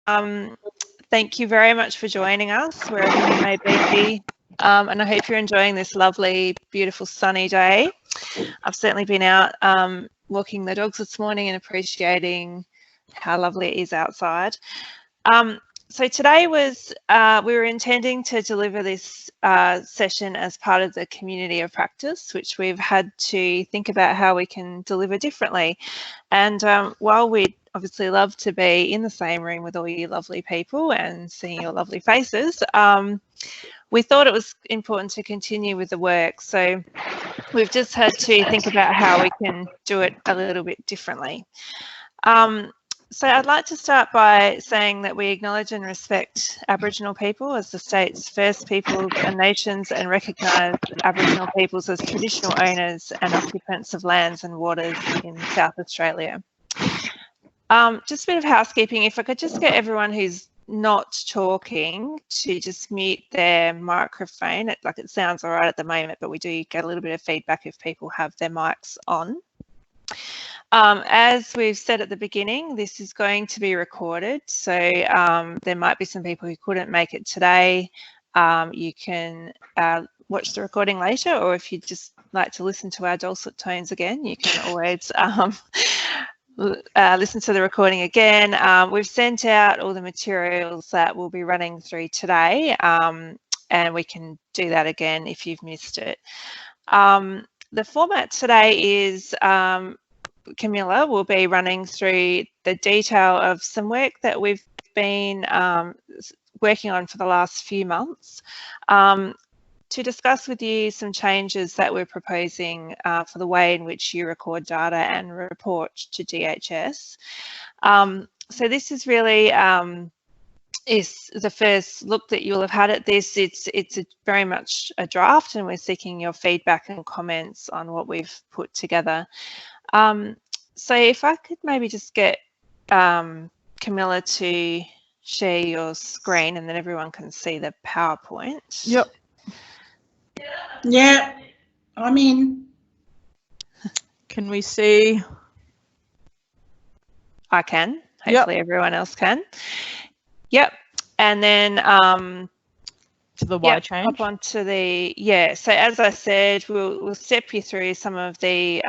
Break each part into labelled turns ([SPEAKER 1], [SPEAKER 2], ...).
[SPEAKER 1] Thank you very much for joining us, wherever you may be. And I hope you're enjoying this lovely, beautiful, sunny day. I've certainly been out walking the dogs this morning and appreciating how lovely it is outside. So today was, we were intending to deliver this session as part of the Community of Practice, which we've had to think about how we can deliver differently. And while we'd obviously love to be in the same room with all you lovely people and seeing your lovely faces, we thought it was important to continue with the work. So we've just had to think about how we can do it a little bit differently. So I'd like to start by saying that we acknowledge and respect Aboriginal people as the state's first peoples and nations, and recognise Aboriginal peoples as traditional owners and occupants of lands and waters in South Australia. Just a bit of housekeeping. If I could just get everyone who's not talking to just mute their microphone. It sounds all right at the moment, but we do get a little bit of feedback if people have their mics on. As we've said at the beginning, this is going to be recorded, so there might be some people who couldn't make it today. You can watch the recording later, or if you'd just like to listen to our dulcet tones again, you can always listen to the recording again. We've sent out all the materials that we'll be running through today, and we can do that again if you've missed it. The format today is Camilla will be running through the detail of some work that we've been working on for the last few months, to discuss with you some changes that we're proposing for the way in which you record data and report to DHS. So this is really is the first look that you'll have had at this. It's very much a draft, and we're seeking your feedback and comments on what we've put together. So if I could maybe just get Camilla to share your screen, and then everyone can see the PowerPoint.
[SPEAKER 2] Yep.
[SPEAKER 3] Yeah, I'm in.
[SPEAKER 2] Can we see?
[SPEAKER 1] I can. Hopefully everyone else can. Yep. And then
[SPEAKER 2] to the Y change.
[SPEAKER 1] Up onto the So as I said, we'll step you through some of the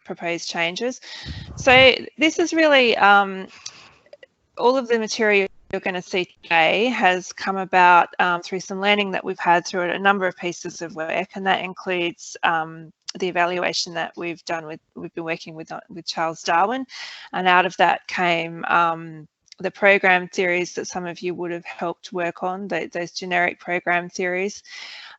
[SPEAKER 1] proposed changes. So this is really all of the material you're going to see today has come about through some learning that we've had through a number of pieces of work, and that includes the evaluation that we've been working with Charles Darwin, and out of that came the program theories that some of you would have helped work on, those generic program theories.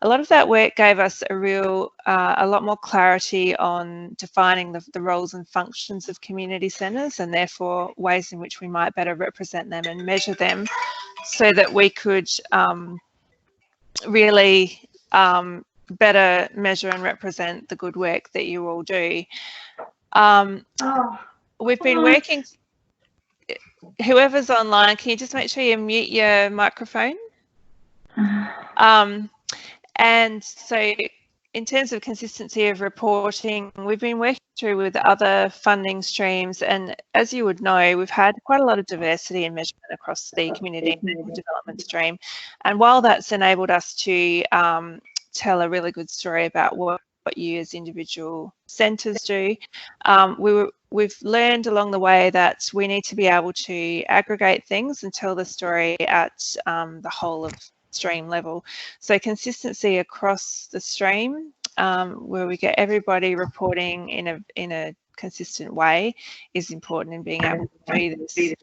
[SPEAKER 1] A lot of that work gave us a lot more clarity on defining the roles and functions of community centres, and therefore ways in which we might better represent them and measure them, so that we could really better measure and represent the good work that you all do. We've been working. Whoever's online, can you just make sure you mute your microphone? And so in terms of consistency of reporting, we've been working through with other funding streams, and as you would know, we've had quite a lot of diversity in measurement across the community development stream. And while that's enabled us to tell a really good story about what you as individual centres do, we've learned along the way that we need to be able to aggregate things and tell the story at the whole of stream level. So consistency across the stream, where we get everybody reporting in a consistent way, is important in being able to do this.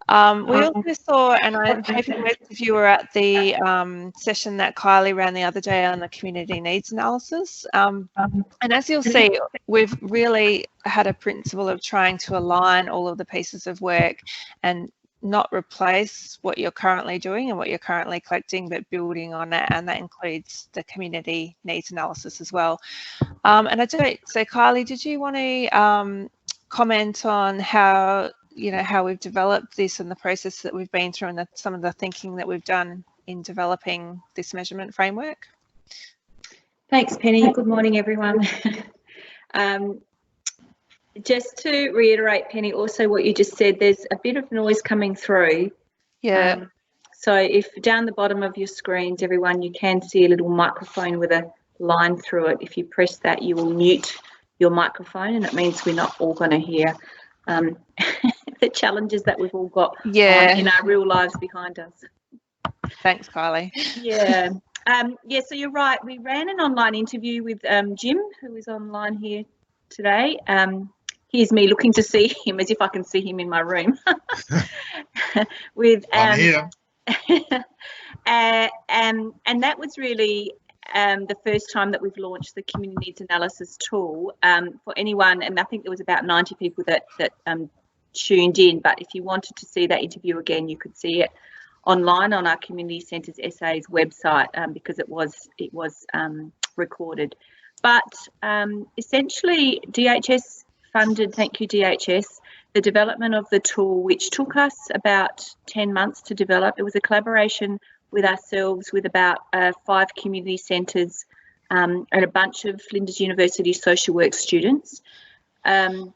[SPEAKER 1] We also saw, and I'm hoping most of you were at the session that Kylie ran the other day on the community needs analysis. And as you'll see, we've really had a principle of trying to align all of the pieces of work and not replace what you're currently doing and what you're currently collecting, but building on it, and that includes the community needs analysis as well. And so Kylie, did you want to comment on how we've developed this and the process that we've been through, and some of the thinking that we've done in developing this measurement framework?
[SPEAKER 4] Thanks, Penny. Good morning, everyone. just to reiterate, Penny, also what you just said, there's a bit of noise coming through.
[SPEAKER 1] Yeah.
[SPEAKER 4] So if down the bottom of your screens, everyone, you can see a little microphone with a line through it. If you press that, you will mute your microphone, and it means we're not all going to hear the challenges that we've all got in our real lives behind us.
[SPEAKER 1] Thanks, Kylie.
[SPEAKER 4] Yeah. So you're right. We ran an online interview with Jim, who is online here today. Here's me looking to see him as if I can see him in my room.
[SPEAKER 5] I'm here.
[SPEAKER 4] And that was really the first time that we've launched the community needs analysis tool for anyone. And I think there was about 90 people that tuned in. But if you wanted to see that interview again, you could see it online on our Community Centres SA's website because it was recorded. But essentially, DHS funded, thank you DHS, the development of the tool, which took us about 10 months to develop. It was a collaboration with ourselves, with about 5 community centres and a bunch of Flinders University social work students. And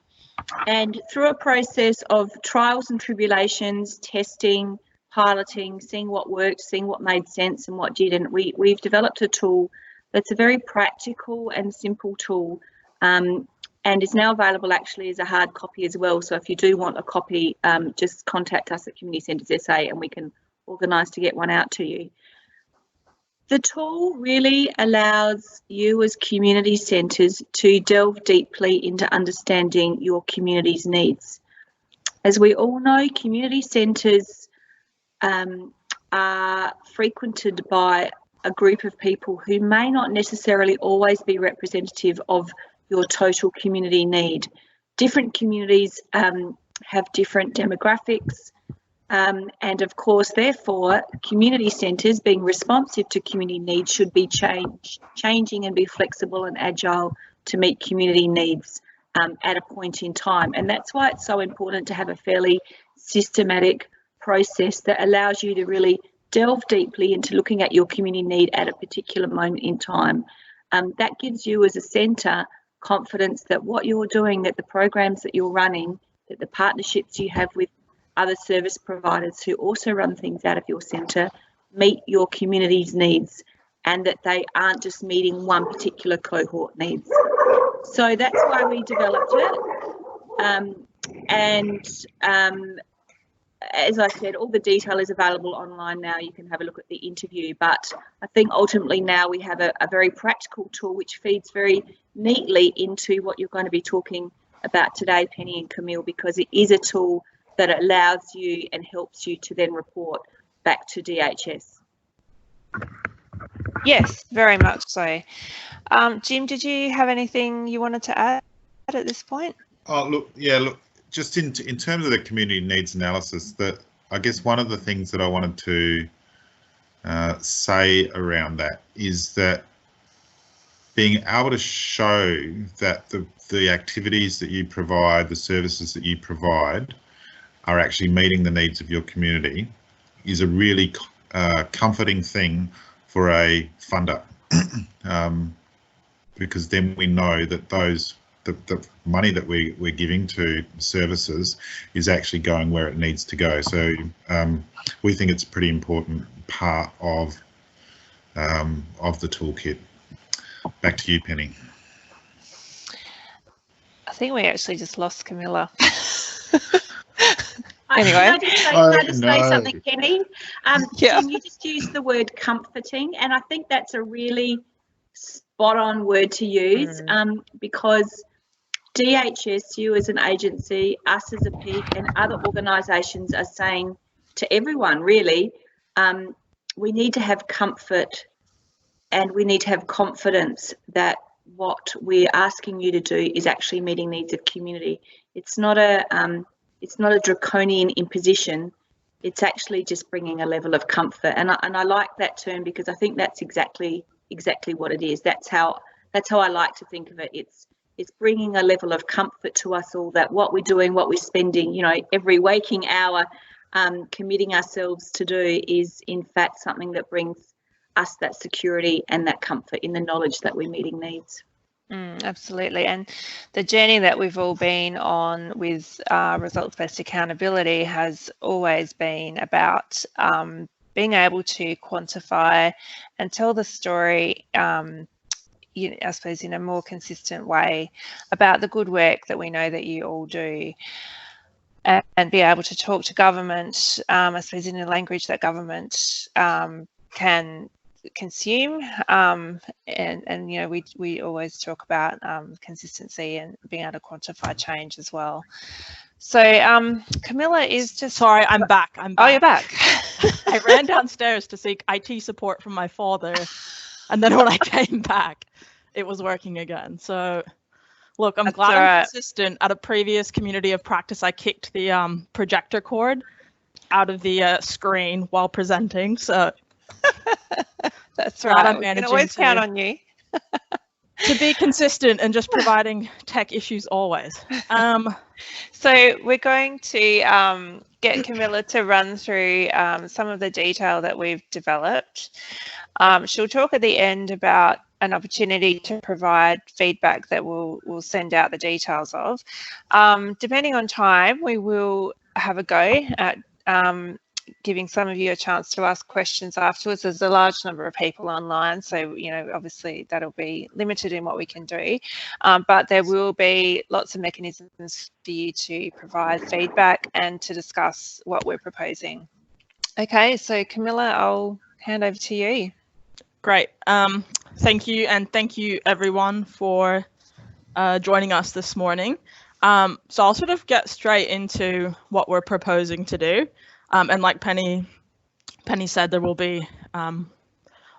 [SPEAKER 4] through a process of trials and tribulations, testing, piloting, seeing what worked, seeing what made sense and what didn't, we've developed a tool that's a very practical and simple tool, and is now available actually as a hard copy as well. So if you do want a copy, just contact us at Community Centres SA and we can organise to get one out to you. The tool really allows you as community centres to delve deeply into understanding your community's needs. As we all know, community centres are frequented by a group of people who may not necessarily always be representative of your total community need. Different communities have different demographics, and of course, therefore, community centres being responsive to community needs should be changing and be flexible and agile to meet community needs at a point in time. And that's why it's so important to have a fairly systematic process that allows you to really delve deeply into looking at your community need at a particular moment in time. That gives you as a centre confidence that what you're doing, that the programs that you're running, that the partnerships you have with other service providers who also run things out of your centre meet your community's needs, and that they aren't just meeting one particular cohort needs. So that's why we developed it. As I said, all the detail is available online now. You can have a look at the interview, but I think ultimately now we have a very practical tool which feeds very neatly into what you're going to be talking about today, Penny and Camille, because it is a tool that allows you and helps you to then report back to DHS.
[SPEAKER 1] Yes, very much so. Jim, did you have anything you wanted to add at this point?
[SPEAKER 5] Oh, look, just in terms of the community needs analysis, that I guess one of the things that I wanted to say around that is that being able to show that the activities that you provide, the services that you provide, are actually meeting the needs of your community is a really comforting thing for a funder, because then we know that the money that we're giving to services is actually going where it needs to go. So we think it's a pretty important part of the toolkit. Back to you, Penny.
[SPEAKER 1] I think we actually just lost Camilla.
[SPEAKER 4] Anyway, can I just say something, Penny?
[SPEAKER 1] Yeah.
[SPEAKER 4] Can you just use the word comforting? And I think that's a really spot on word to use, because DHS, you as an agency, us as a peak, and other organisations are saying to everyone, really, we need to have comfort and we need to have confidence that what we're asking you to do is actually meeting needs of community. It's not a draconian imposition. It's actually just bringing a level of comfort, and I like that term because I think that's exactly what it is. That's how I like to think of it. It's bringing a level of comfort to us all that what we're doing, what we're spending, every waking hour, committing ourselves to do is in fact something that brings us that security and that comfort in the knowledge that we're meeting needs.
[SPEAKER 1] Absolutely. And the journey that we've all been on with results-based accountability has always been about being able to quantify and tell the story, I suppose, in a more consistent way about the good work that we know that you all do, and be able to talk to government, I suppose, in a language that government can consume, and we always talk about consistency and being able to quantify change as well. So Camilla is just...
[SPEAKER 2] Sorry, I'm back.
[SPEAKER 1] Oh, you're back.
[SPEAKER 2] I ran downstairs to seek IT support from my father, and then when I came back, it was working again. So look, I'm glad I'm consistent. At a previous community of practice, I kicked the projector cord out of the screen while presenting, so
[SPEAKER 1] that's right. We can always count on you
[SPEAKER 2] to be consistent and just providing tech issues always.
[SPEAKER 1] So we're going to get Camilla to run through some of the detail that we've developed. She'll talk at the end about an opportunity to provide feedback that we'll send out the details of. Depending on time, we will have a go at giving some of you a chance to ask questions afterwards. There's a large number of people online, so obviously that'll be limited in what we can do, but there will be lots of mechanisms for you to provide feedback and to discuss what we're proposing. Okay, so Camilla, I'll hand over to you.
[SPEAKER 2] Great. Thank you, and thank you everyone for joining us this morning. So I'll sort of get straight into what we're proposing to do. And like Penny said, there will be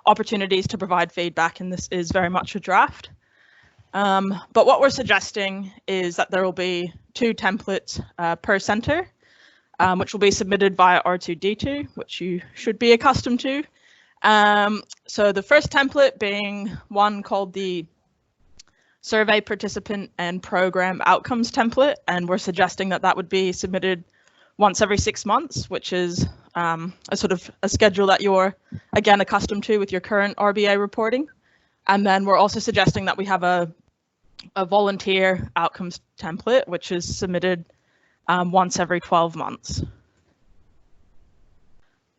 [SPEAKER 2] opportunities to provide feedback, and this is very much a draft. But what we're suggesting is that there will be 2 templates per centre, which will be submitted via R2D2, which you should be accustomed to. So the first template being one called the Survey Participant and Program Outcomes template, and we're suggesting that that would be submitted once every 6 months, which is a sort of a schedule that you're, again, accustomed to with your current RBA reporting. And then we're also suggesting that we have a volunteer outcomes template, which is submitted once every 12 months.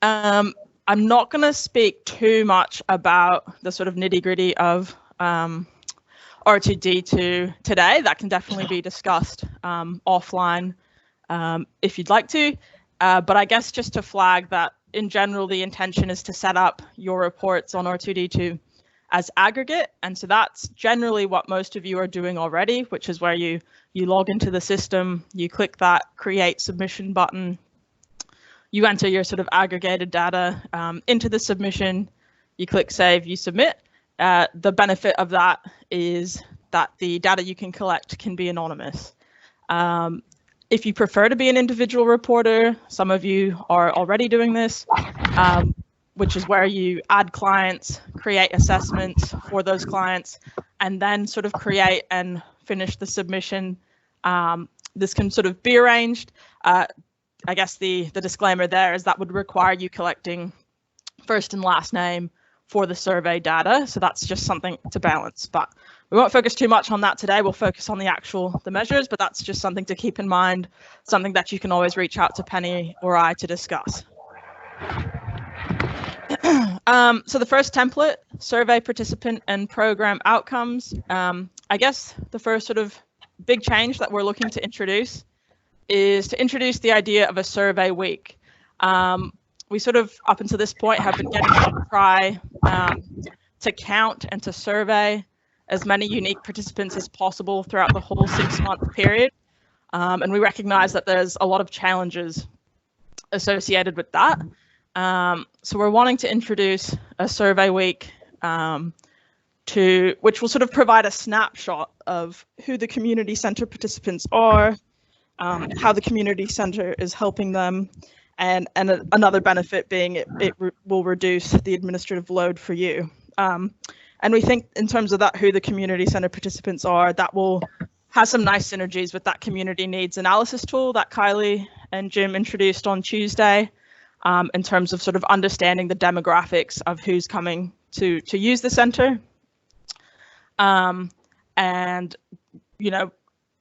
[SPEAKER 2] I'm not going to speak too much about the sort of nitty-gritty of R2D2 today. That can definitely be discussed offline if you'd like to, but I guess just to flag that in general, the intention is to set up your reports on R2D2 as aggregate. And so that's generally what most of you are doing already, which is where you log into the system, you click that create submission button, you enter your sort of aggregated data into the submission, you click save, you submit. The benefit of that is that the data you can collect can be anonymous. If you prefer to be an individual reporter, some of you are already doing this, which is where you add clients, create assessments for those clients, and then sort of create and finish the submission. This can sort of be arranged. I guess the disclaimer there is that would require you collecting first and last name for the survey data. So that's just something to balance, but we won't focus too much on that today. We'll focus on the measures, but that's just something to keep in mind, something that you can always reach out to Penny or I to discuss. So the first template, survey participant and program outcomes. I guess the first sort of big change that we're looking to introduce is to introduce the idea of a survey week. We sort of, up until this point, have been getting to try to count and to survey as many unique participants as possible throughout the whole 6-month period. And we recognize that there's a lot of challenges associated with that. So we're wanting to introduce a survey week which will sort of provide a snapshot of who the community center participants are, how the community center is helping them, and another benefit being it will reduce the administrative load for you. And we think in terms of that, who the community center participants are, that will have some nice synergies with that community needs analysis tool that Kylie and Jim introduced on Tuesday, in terms of sort of understanding the demographics of who's coming to use the center. And,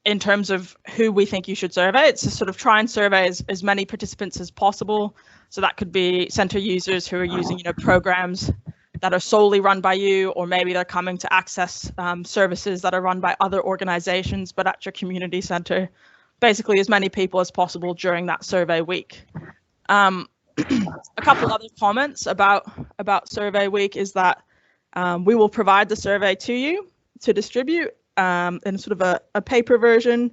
[SPEAKER 2] in terms of who we think you should survey, it's to sort of try and survey as many participants as possible. So that could be centre users who are using, programs that are solely run by you, or maybe they're coming to access services that are run by other organisations, but at your community centre. Basically, as many people as possible during that survey week. A couple other comments about survey week is that we will provide the survey to you to distribute in sort of a paper version.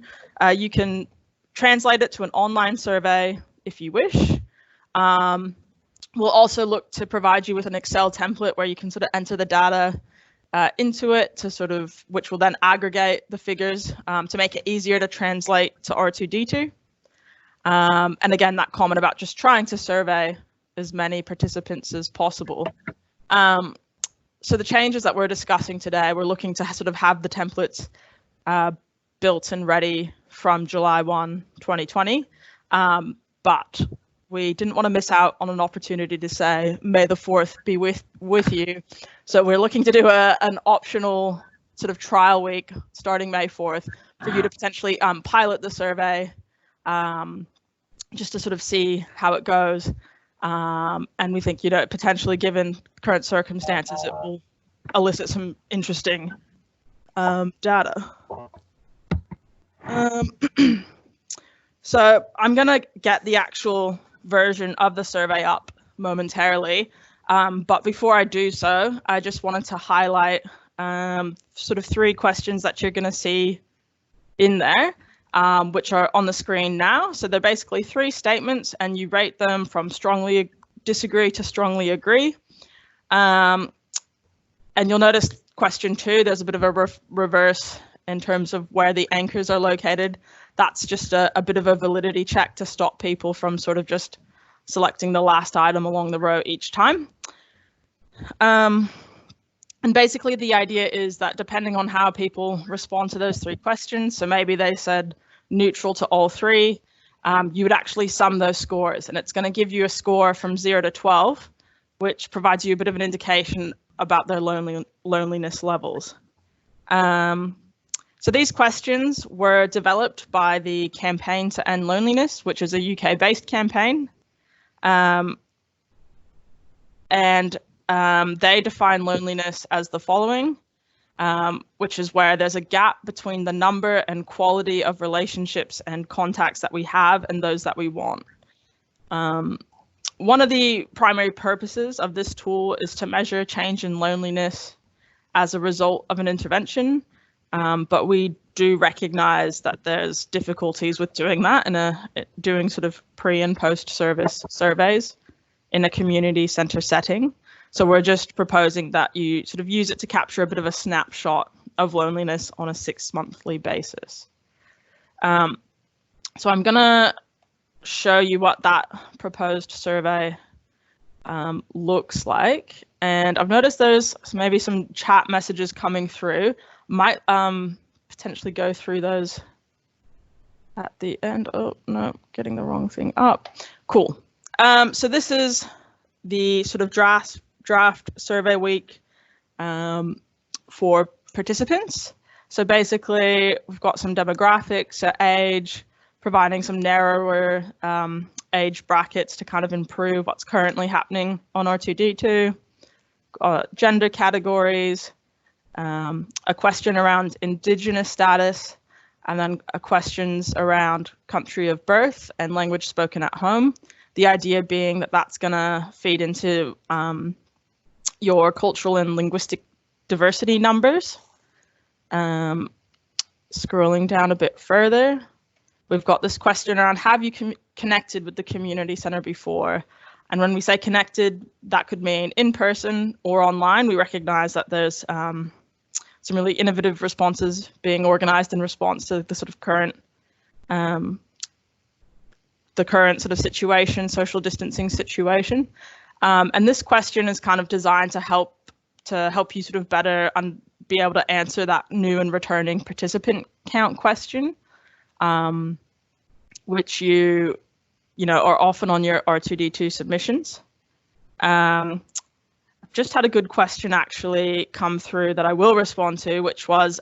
[SPEAKER 2] You can translate it to an online survey if you wish. We'll also look to provide you with an Excel template where you can sort of enter the data into it to sort of, which will then aggregate the figures to make it easier to translate to R2D2. And again, that comment about just trying to survey as many participants as possible. So the changes that we're discussing today, we're looking to sort of have the templates built and ready from July 1, 2020. But we didn't want to miss out on an opportunity to say, May the 4th be with you. So we're looking to do an optional sort of trial week starting May 4th for you to potentially pilot the survey just to sort of see how it goes. And we think, potentially given current circumstances, it will elicit some interesting data. So I'm going to get the actual version of the survey up momentarily. But before I do so, I just wanted to highlight sort of 3 questions that you're going to see in there, which are on the screen now. So they're basically 3 statements, and you rate them from strongly disagree to strongly agree. And you'll notice question 2, there's a bit of a reverse in terms of where the anchors are located. That's just a bit of a validity check to stop people from sort of just selecting the last item along the row each time. And basically the idea is that depending on how people respond to those 3 questions, so maybe they said neutral to all 3, you would actually sum those scores, and it's going to give you a score from 0 to 12, which provides you a bit of an indication about their loneliness levels. So these questions were developed by the Campaign to End Loneliness, which is a UK-based campaign. They define loneliness as the following, which is where there's a gap between the number and quality of relationships and contacts that we have and those that we want. One of the primary purposes of this tool is to measure change in loneliness as a result of an intervention, but we do recognize that there's difficulties with doing that and doing sort of pre and post service surveys in a community center setting. So we're just proposing that you sort of use it to capture a bit of a snapshot of loneliness on a 6-monthly basis. So I'm gonna show you what that proposed survey looks like. And I've noticed there's maybe some chat messages coming through. Might potentially go through those at the end. Oh no, getting the wrong thing up. Cool. So this is the sort of draft survey week for participants. So basically we've got some demographics, age, providing some narrower age brackets to kind of improve what's currently happening on R2D2, gender categories, a question around Indigenous status, and then questions around country of birth and language spoken at home. The idea being that that's going to feed into your cultural and linguistic diversity numbers. Scrolling down a bit further, we've got this question around, have you connected with the community center before? And when we say connected, that could mean in person or online. We recognize that there's some really innovative responses being organized in response to the sort of current sort of situation, social distancing situation. And this question is kind of designed to help you sort of better be able to answer that new and returning participant count question, which you know are often on your R2D2 submissions. A just had a good question actually come through that I will respond to, which was,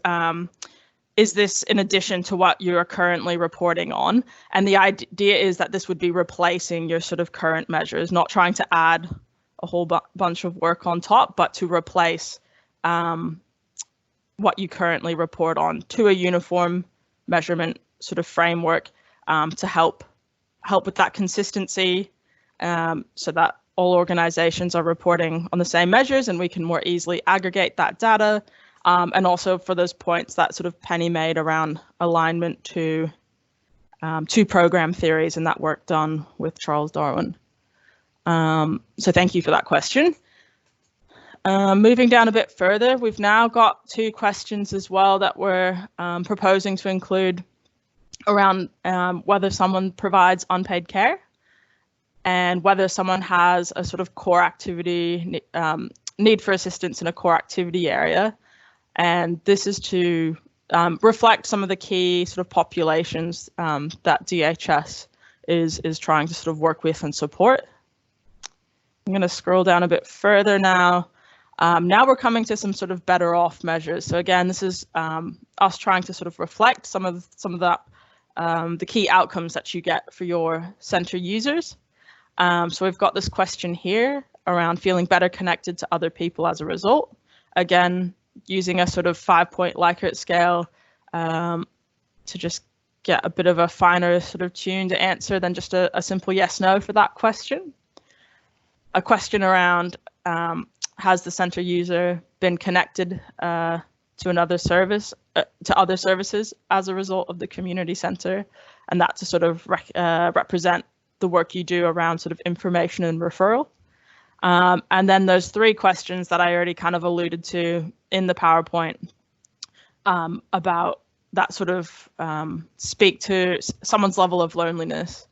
[SPEAKER 2] is this in addition to what you are currently reporting on? And the idea is that this would be replacing your sort of current measures, not trying to add a whole bunch of work on top, but to replace what you currently report on to a uniform measurement sort of framework to help with that consistency, so that all organizations are reporting on the same measures and we can more easily aggregate that data. And also for those points that sort of Penny made around alignment to program theories and that work done with Charles Darwin. So thank you for that question. Moving down a bit further, we've now got 2 questions as well that we're proposing to include around whether someone provides unpaid care and whether someone has a sort of core activity, need for assistance in a core activity area. And this is to reflect some of the key sort of populations that DHS is trying to sort of work with and support. I'm going to scroll down a bit further now. Now we're coming to some sort of better off measures. So again, this is us trying to sort of reflect some of that, the key outcomes that you get for your centre users. So we've got this question here around feeling better connected to other people as a result. Again, using a sort of 5-point Likert scale to just get a bit of a finer sort of tuned answer than just a simple yes, no for that question. A question around has the centre user been connected to another service, to other services as a result of the community centre, and that to sort of represent the work you do around sort of information and referral. And then those 3 questions that I already kind of alluded to in the PowerPoint about that sort of speak to someone's level of loneliness.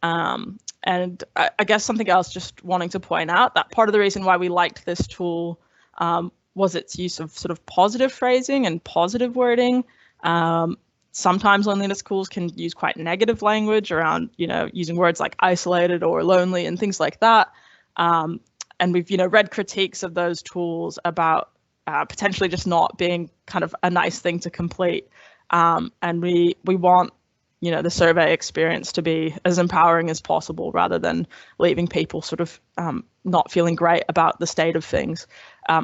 [SPEAKER 2] And I guess something else just wanting to point out that part of the reason why we liked this tool was its use of sort of positive phrasing and positive wording. Sometimes loneliness tools can use quite negative language around, using words like isolated or lonely and things like that. And we've, read critiques of those tools about potentially just not being kind of a nice thing to complete. And we want, the survey experience to be as empowering as possible rather than leaving people sort of not feeling great about the state of things.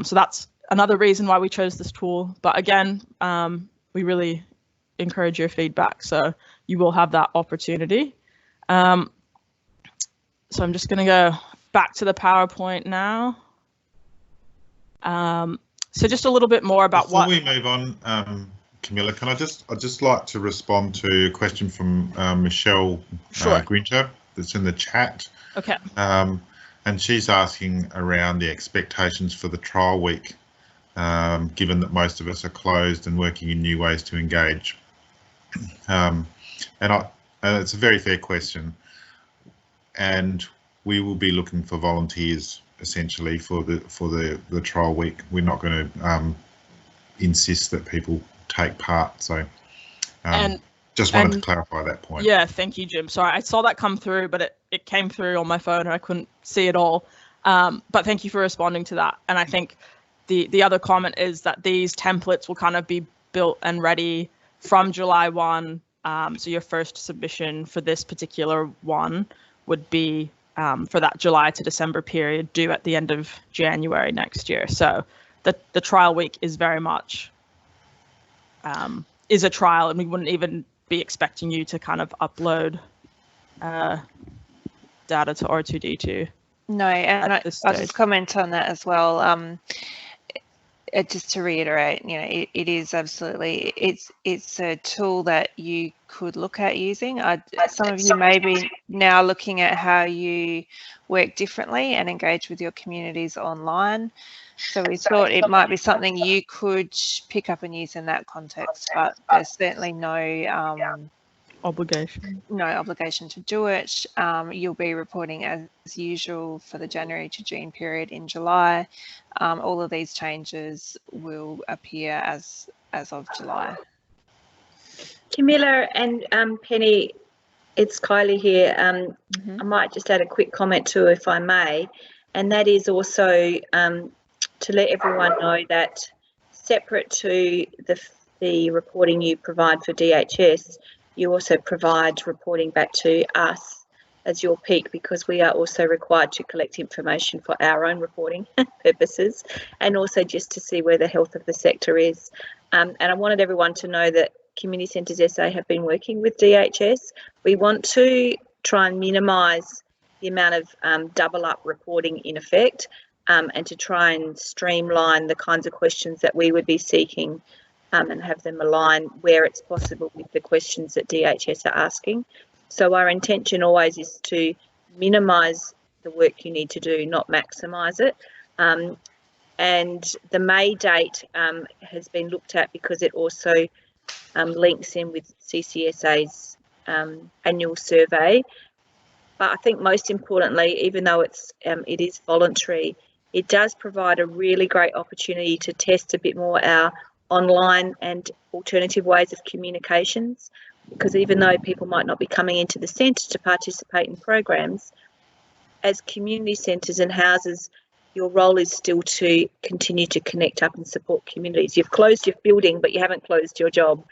[SPEAKER 2] So that's another reason why we chose this tool. But again, we really encourage your feedback, so you will have that opportunity. So I'm just going to go back to the PowerPoint now. So just a little bit more about
[SPEAKER 5] Before we move on, Camilla, can I'd just like to respond to a question from Michelle Grinter that's in the chat.
[SPEAKER 2] Okay.
[SPEAKER 5] And she's asking around the expectations for the trial week, given that most of us are closed and working in new ways to engage. And it's a very fair question, and we will be looking for volunteers essentially for the trial week. We're not going to insist that people take part, so just wanted to clarify that point.
[SPEAKER 2] Yeah, thank you, Jim. Sorry, I saw that come through, but it came through on my phone and I couldn't see it all. But thank you for responding to that. And I think the other comment is that these templates will kind of be built and ready from July 1. So your first submission for this particular one would be for that July to December period, due at the end of January next year. So the trial week is very much is a trial, and we wouldn't even be expecting you to kind of upload data to R2D2.
[SPEAKER 1] No, and I'll just comment on that as well. Just to reiterate, it is absolutely, it's a tool that you could look at using. Some of you may be now looking at how you work differently and engage with your communities online. So we thought it might be something you could pick up and use in that context, but there's certainly no obligation to do it. You'll be reporting as usual for the January to June period in July. All of these changes will appear as of July.
[SPEAKER 4] Camilla and Penny, it's Kylie here. I might just add a quick comment too, if I may. and that is also to let everyone know that separate to the reporting you provide for DHS, you also provide reporting back to us as your peak, because we are also required to collect information for our own reporting purposes, and also just to see where the health of the sector is. And I wanted everyone to know that Community Centres SA have been working with DHS. We want to try and minimise the amount of double up reporting in effect, and to try and streamline the kinds of questions that we would be seeking, and have them align where it's possible with the questions that DHS are asking. So our intention always is to minimise the work you need to do, not maximise it. And the May date has been looked at because it also links in with CCSA's annual survey. But I think most importantly, even though it is voluntary, it does provide a really great opportunity to test a bit more our online and alternative ways of communications. Because even though people might not be coming into the centre to participate in programs, as community centres and houses, your role is still to continue to connect up and support communities. You've closed your building, but you haven't closed your job.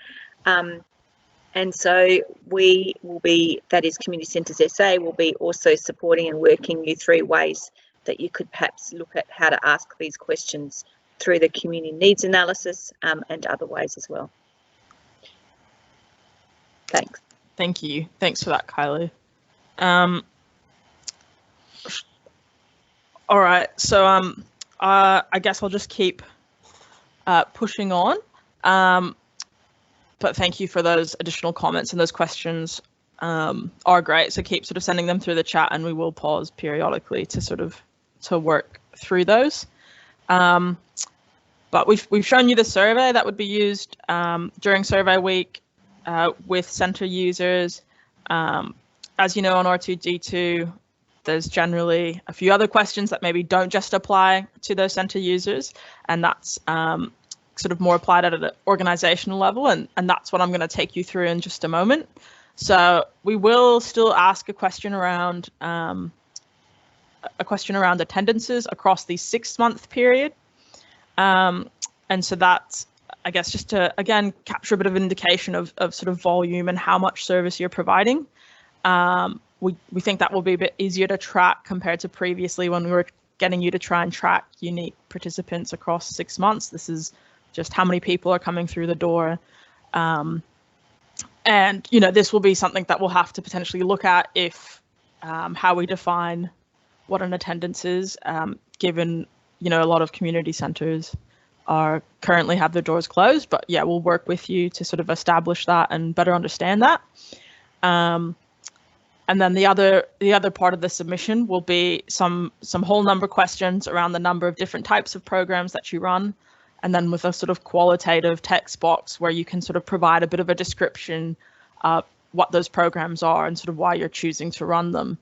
[SPEAKER 4] And so we will be, that is Community Centres SA, will be also supporting and working you through ways that you could perhaps look at how to ask these questions through the community needs analysis, and other ways as well. Thanks.
[SPEAKER 2] Thank you. Thanks for that, Kylie. All right, so I guess I'll just keep pushing on. But thank you for those additional comments, and those questions are great. So keep sort of sending them through the chat, and we will pause periodically to work through those. But we've shown you the survey that would be used during survey week with centre users. As you know, on R2D2, there's generally a few other questions that maybe don't just apply to those centre users, and that's sort of more applied at an organisational level, and that's what I'm going to take you through in just a moment. So we will still ask a question around attendances across the 6-month period. And so that's, I guess, just to, again, capture a bit of indication of sort of volume and how much service you're providing. We think that will be a bit easier to track compared to previously when we were getting you to try and track unique participants across 6 months. This is just how many people are coming through the door. And, you know, this will be something that we'll have to potentially look at if how we define what an attendance is, given, you know, a lot of community centres are currently have their doors closed. But yeah, we'll work with you to sort of establish that and better understand that. And then the other part of the submission will be some whole number questions around the number of different types of programs that you run, and then with a sort of qualitative text box where you can sort of provide a bit of a description of what those programs are and sort of why you're choosing to run them.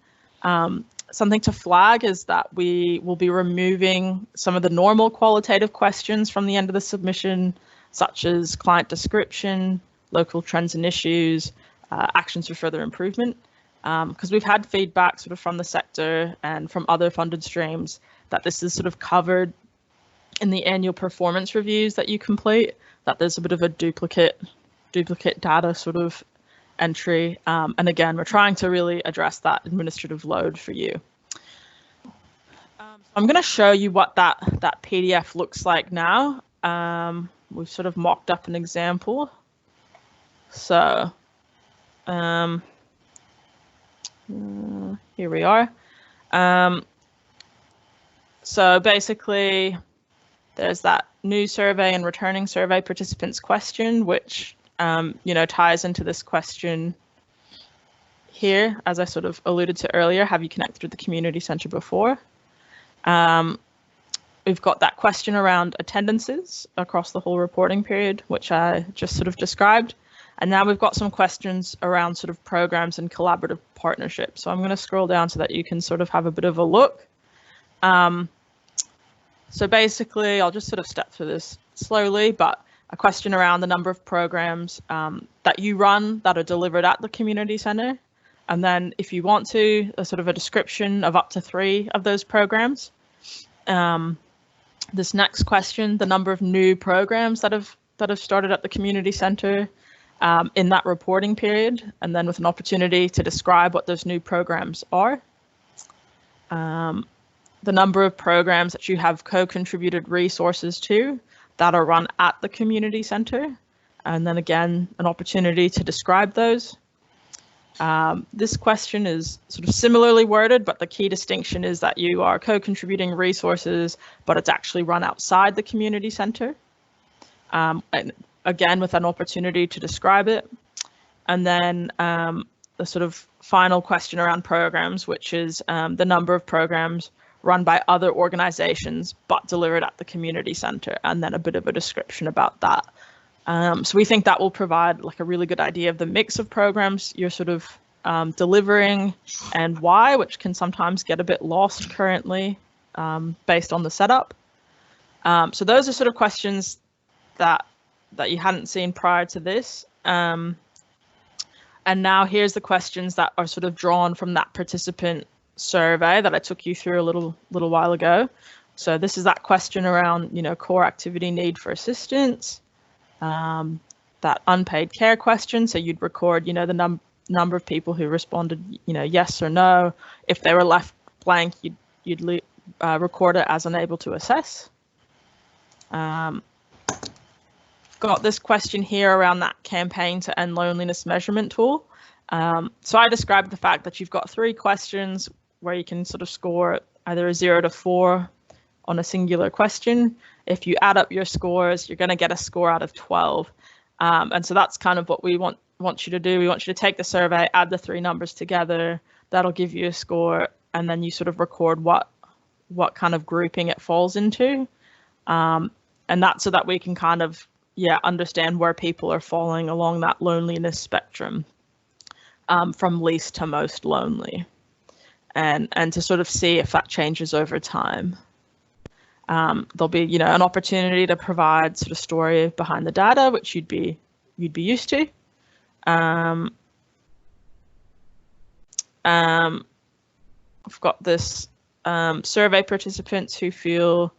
[SPEAKER 2] Something to flag is that we will be removing some of the normal qualitative questions from the end of the submission, such as client description, local trends and issues, actions for further improvement, because we've had feedback sort of from the sector and from other funded streams that this is sort of covered in the annual performance reviews that you complete, that there's a bit of a duplicate data sort of entry. And again, we're trying to really address that administrative load for you. I'm going to show you what that PDF looks like now. We've sort of mocked up an example. So here we are. So basically, there's that new survey and returning survey participants question, which you know, ties into this question here, as I sort of alluded to earlier. Have you connected with the community centre before? We've got that question around attendances across the whole reporting period, which I just sort of described. And now we've got some questions around sort of programs and collaborative partnerships. So I'm going to scroll down so that you can sort of have a bit of a look. So basically, I'll just sort of step through this slowly, but a question around the number of programs that you run that are delivered at the community centre, And then if you want to, a sort of a description of up to 3 of those programs. This next question, the number of new programs that have started at the community centre in that reporting period, and then with an opportunity to describe what those new programs are. The number of programs that you have co-contributed resources to that are run at the community centre, and then again, an opportunity to describe those. This question is sort of similarly worded, but the key distinction is that you are co-contributing resources, but it's actually run outside the community centre. And again, with an opportunity to describe it. And then the sort of final question around programs, which is the number of programs run by other organizations, but delivered at the community centre, and then a bit of a description about that. So we think that will provide like a really good idea of the mix of programs you're sort of delivering and why, which can sometimes get a bit lost currently based on the setup. So those are sort of questions that you hadn't seen prior to this. And now here's the questions that are sort of drawn from that participant survey that I took you through a little while ago. So this is that question around, you know, core activity need for assistance, that unpaid care question. So you'd record, you know, the number of people who responded, you know, yes or no. If they were left blank, you'd record it as unable to assess. Got this question here around that campaign to end loneliness measurement tool. So I described the fact that you've got 3 questions where you can sort of score either a 0 to 4 on a singular question. If you add up your scores, you're going to get a score out of 12. And so that's kind of what we want you to do. We want you to take the survey, add the 3 numbers together. That'll give you a score, and then you sort of record what kind of grouping it falls into. And that's so that we can kind of understand where people are falling along that loneliness spectrum, from least to most lonely, and to sort of see if that changes over time. There'll be, you know, an opportunity to provide sort of story behind the data, which you'd be used to. I've got this survey participants who feel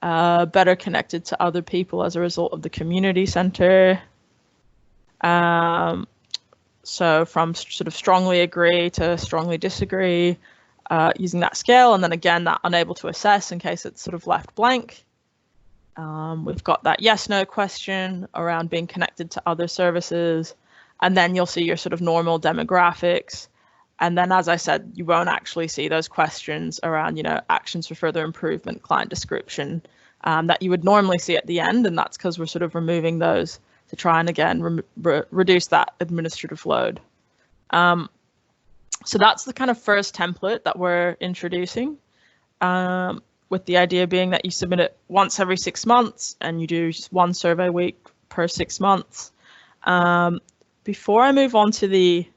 [SPEAKER 2] better connected to other people as a result of the community centre. So from sort of strongly agree to strongly disagree, using that scale, and then again that unable to assess in case it's sort of left blank. We've got that yes/no question around being connected to other services, and then you'll see your sort of normal demographics. And then, as I said, you won't actually see those questions around, you know, actions for further improvement, client description, that you would normally see at the end, and that's because we're sort of removing those to try and again reduce that administrative load. So that's the kind of first template that we're introducing, with the idea being that you submit it once every 6 months and you do just 1 survey week per 6 months. Before I move on to the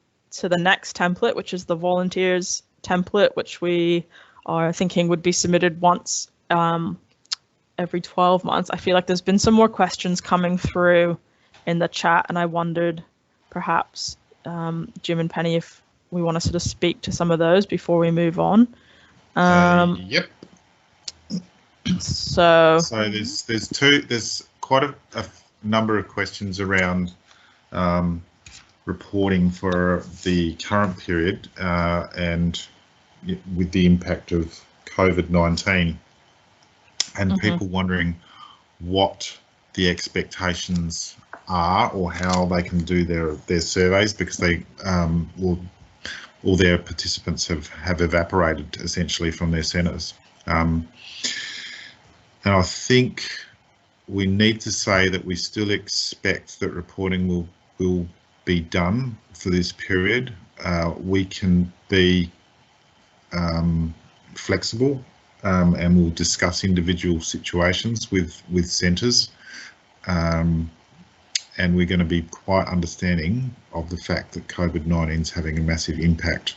[SPEAKER 2] next template, which is the volunteers template, which we are thinking would be submitted once every 12 months. I feel like there's been some more questions coming through in the chat, and I wondered perhaps, Jim and Penny, if we want to sort of speak to some of those before we move on.
[SPEAKER 5] Yep.
[SPEAKER 2] So
[SPEAKER 5] there's quite a number of questions around reporting for the current period, and with the impact of COVID-19, and people wondering what the expectations are or how they can do their surveys, because they all their participants have evaporated essentially from their centres. And I think we need to say that we still expect that reporting will be done for this period. We can be flexible, and we'll discuss individual situations with centres, and we're going to be quite understanding of the fact that COVID-19 is having a massive impact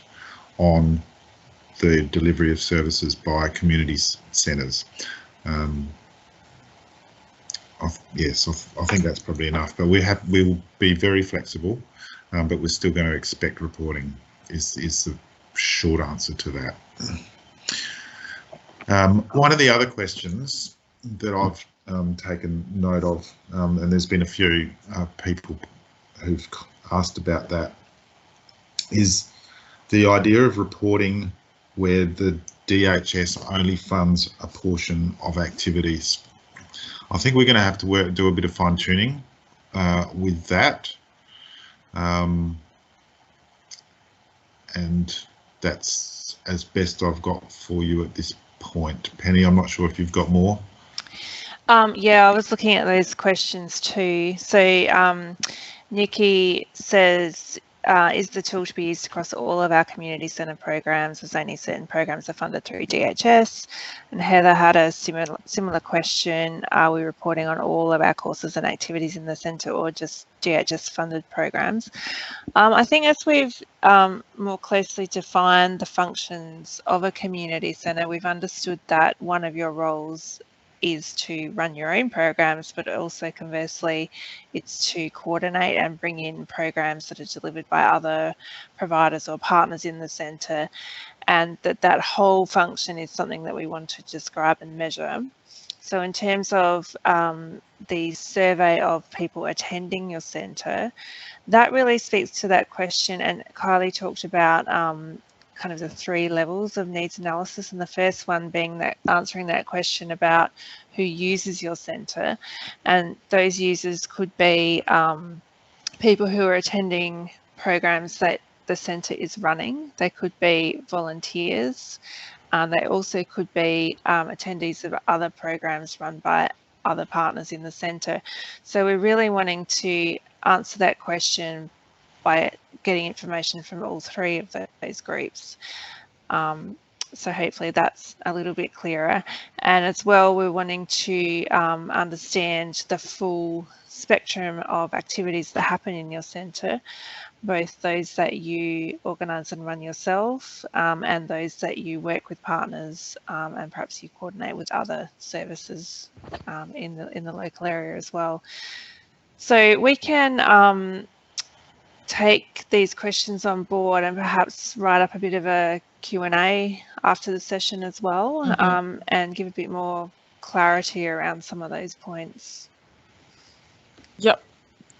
[SPEAKER 5] on the delivery of services by community centres. Yes, I think that's probably enough, but we will be very flexible, but we're still going to expect reporting. is the short answer to that. One of the other questions that I've taken note of, and there's been a few people who've asked about that, is the idea of reporting where the DHS only funds a portion of activities. I think we're going to have to do a bit of fine tuning with that. And that's as best I've got for you at this point. Penny, I'm not sure if you've got more.
[SPEAKER 1] Yeah, I was looking at those questions too. So Nikki says, is the tool to be used across all of our community centre programs, as only certain programs are funded through DHS? And Heather had a similar question. Are we reporting on all of our courses and activities in the centre or just DHS funded programs? I think as we've more closely defined the functions of a community centre, we've understood that one of your roles is to run your own programs, but also conversely, it's to coordinate and bring in programs that are delivered by other providers or partners in the centre, and that whole function is something that we want to describe and measure. So in terms of the survey of people attending your centre, that really speaks to that question, and Kylie talked about kind of the 3 levels of needs analysis, and the first one being that answering that question about who uses your centre, and those users could be people who are attending programs that the centre is running. They could be volunteers. They also could be attendees of other programs run by other partners in the centre. So we're really wanting to answer that question by getting information from all 3 of those groups. So hopefully that's a little bit clearer. And as well, we're wanting to understand the full spectrum of activities that happen in your centre, both those that you organise and run yourself, and those that you work with partners, and perhaps you coordinate with other services in the local area as well. So we can take these questions on board and perhaps write up a bit of a Q&A after the session as well, and give a bit more clarity around some of those points.
[SPEAKER 2] Yep,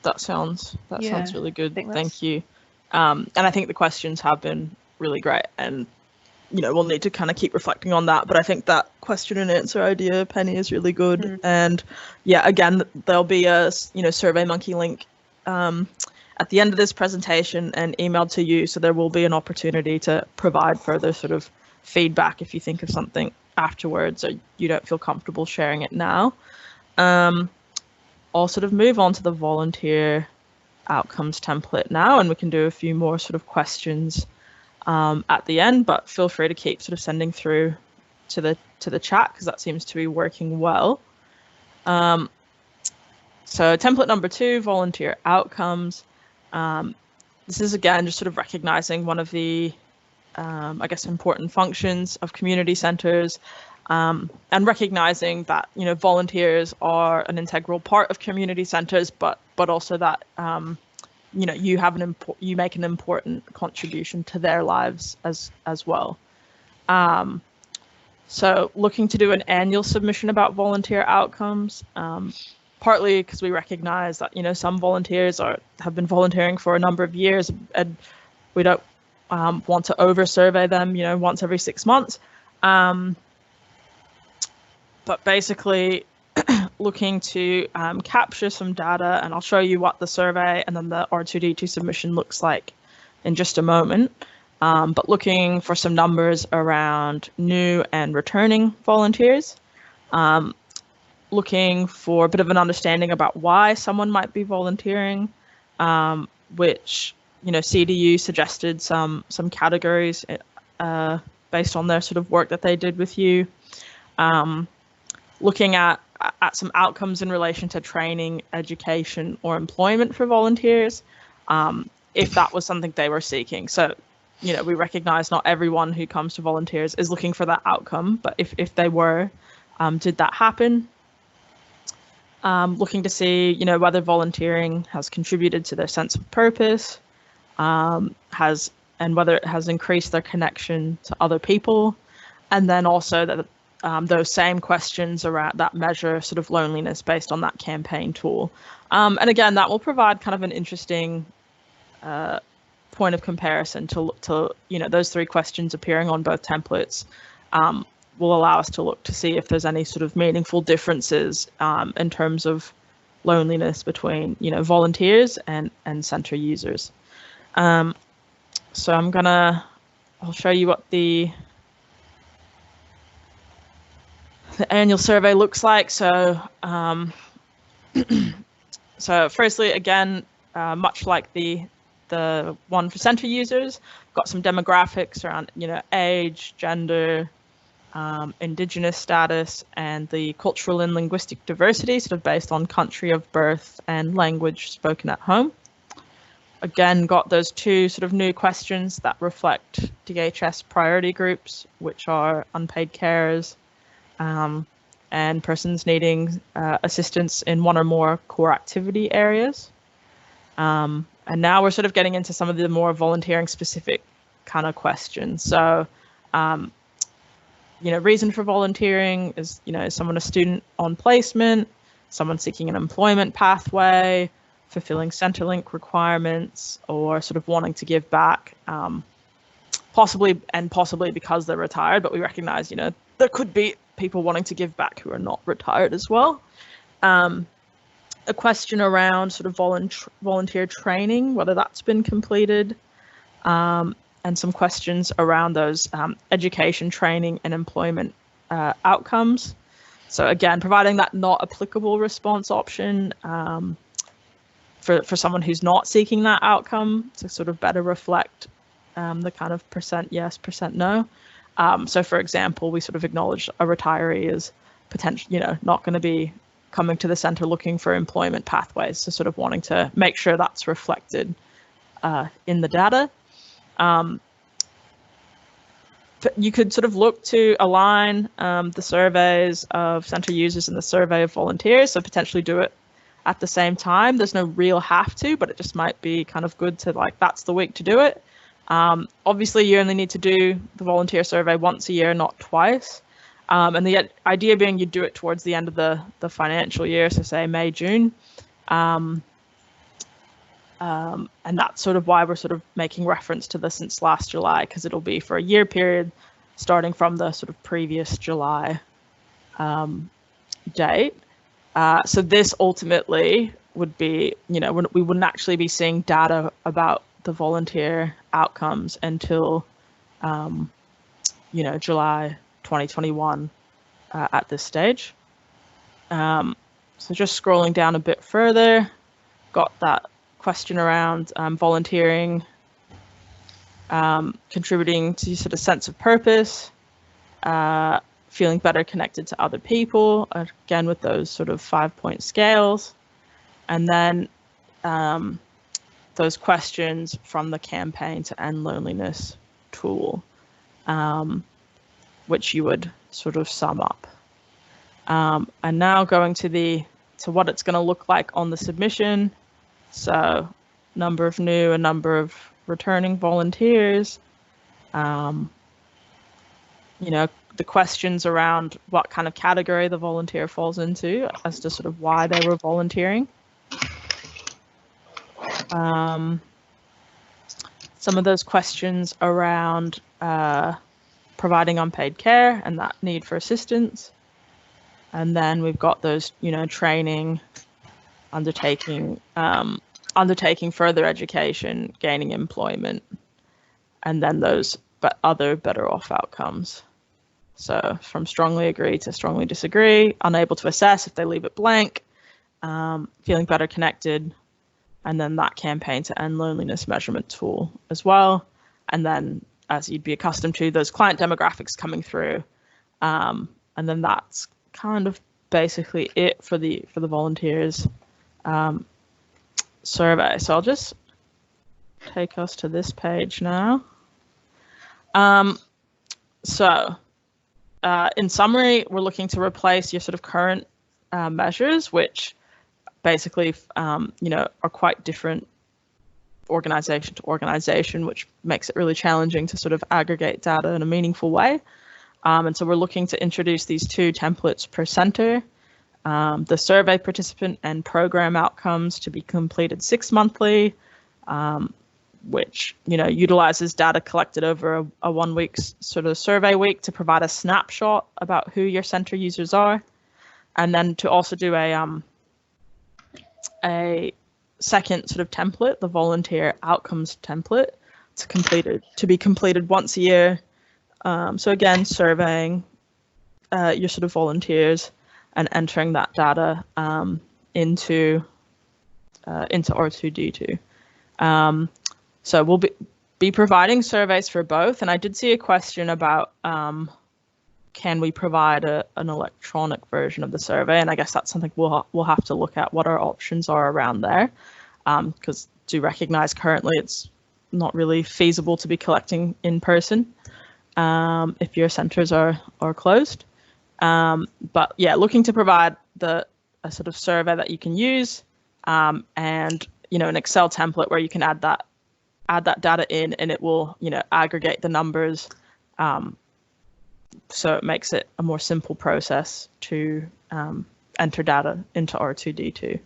[SPEAKER 2] that sounds really good. Thank you. And I think the questions have been really great, and we'll need to kind of keep reflecting on that. But I think that question and answer idea, Penny, is really good. And yeah, again, there'll be a SurveyMonkey link at the end of this presentation and emailed to you, so there will be an opportunity to provide further sort of feedback if you think of something afterwards or you don't feel comfortable sharing it now. I'll sort of move on to the volunteer outcomes template now, and we can do a few more sort of questions at the end, but feel free to keep sort of sending through to the chat, because that seems to be working well. So template number 2, volunteer outcomes. This is again just sort of recognizing one of the I guess important functions of community centres, and recognizing that volunteers are an integral part of community centres, but also that you make an important contribution to their lives as well. So looking to do an annual submission about volunteer outcomes, partly because we recognize that some volunteers have been volunteering for a number of years, and we don't want to over survey them once every 6 months, but basically looking to capture some data, and I'll show you what the survey and then the R2D2 submission looks like in just a moment, but looking for some numbers around new and returning volunteers, looking for a bit of an understanding about why someone might be volunteering, which CDU suggested some categories based on their sort of work that they did with you, looking at some outcomes in relation to training, education, or employment for volunteers, if that was something they were seeking. So we recognize not everyone who comes to volunteers is looking for that outcome, but if they were, did that happen? Looking to see, whether volunteering has contributed to their sense of purpose, has and whether it has increased their connection to other people, and then also that those same questions around that measure sort of loneliness based on that campaign tool. And again, that will provide kind of an interesting point of comparison to those 3 questions appearing on both templates will allow us to look to see if there's any sort of meaningful differences in terms of loneliness between volunteers and centre users. So I'll show you what the annual survey looks like. So so firstly, again, much like the one for centre users, got some demographics around age, gender, Indigenous status, and the cultural and linguistic diversity, sort of based on country of birth and language spoken at home. Again, got those 2 sort of new questions that reflect DHS priority groups, which are unpaid carers and persons needing assistance in 1 or more core activity areas. And now we're sort of getting into some of the more volunteering specific kind of questions. So, reason for volunteering is, is someone a student on placement, someone seeking an employment pathway, fulfilling Centrelink requirements, or sort of wanting to give back, possibly because they're retired, but we recognize, there could be people wanting to give back who are not retired as well. A question around sort of volunteer training, whether that's been completed, and some questions around those education, training, and employment outcomes. So again, providing that not applicable response option for someone who's not seeking that outcome to sort of better reflect the kind of % yes, % no. So for example, we sort of acknowledge a retiree is potentially, not going to be coming to the centre looking for employment pathways, so sort of wanting to make sure that's reflected in the data. You could sort of look to align the surveys of centre users and the survey of volunteers, so potentially do it at the same time. There's no real have to, but it just might be kind of good to that's the week to do it. Obviously, you only need to do the volunteer survey once a year, not twice. And the idea being you do it towards the end of the financial year, so say May, June. And that's sort of why we're sort of making reference to this since last July, because it'll be for a year period starting from the sort of previous July date. So this ultimately would be, we wouldn't actually be seeing data about the volunteer outcomes until, July 2021 at this stage. So just scrolling down a bit further, got that question around volunteering, contributing to sort of sense of purpose, feeling better connected to other people, again with those sort of 5-point scales, and then those questions from the Campaign to End Loneliness tool, which you would sort of sum up. And now going to what it's going to look like on the submission. So number of new, a number of returning volunteers, the questions around what kind of category the volunteer falls into as to sort of why they were volunteering. Some of those questions around providing unpaid care and that need for assistance. And then we've got those, training, undertaking further education, gaining employment, and then those other better off outcomes. So from strongly agree to strongly disagree, unable to assess if they leave it blank, feeling better connected, and then that Campaign to End Loneliness measurement tool as well. And then, as you'd be accustomed to, those client demographics coming through. And then that's kind of basically it for the volunteers survey. So I'll just take us to this page now. In summary, we're looking to replace your sort of current measures, which basically, are quite different organisation to organisation, which makes it really challenging to sort of aggregate data in a meaningful way. And so we're looking to introduce these 2 templates per centre. The survey participant and program outcomes to be completed 6 monthly, which, you know, utilizes data collected over a 1 week sort of survey week to provide a snapshot about who your centre users are, and then to also do a second sort of template, the volunteer outcomes template, to be completed once a year. So again, surveying your sort of volunteers and entering that data into R2D2. So we'll be providing surveys for both. And I did see a question about can we provide an electronic version of the survey? And I guess that's something we'll have to look at what our options are around there, because do recognize currently it's not really feasible to be collecting in person if your centres are closed. But yeah, looking to provide a sort of survey that you can use, and, you know, an Excel template where you can add that data in, and it will, you know, aggregate the numbers, so it makes it a more simple process to enter data into R2D2.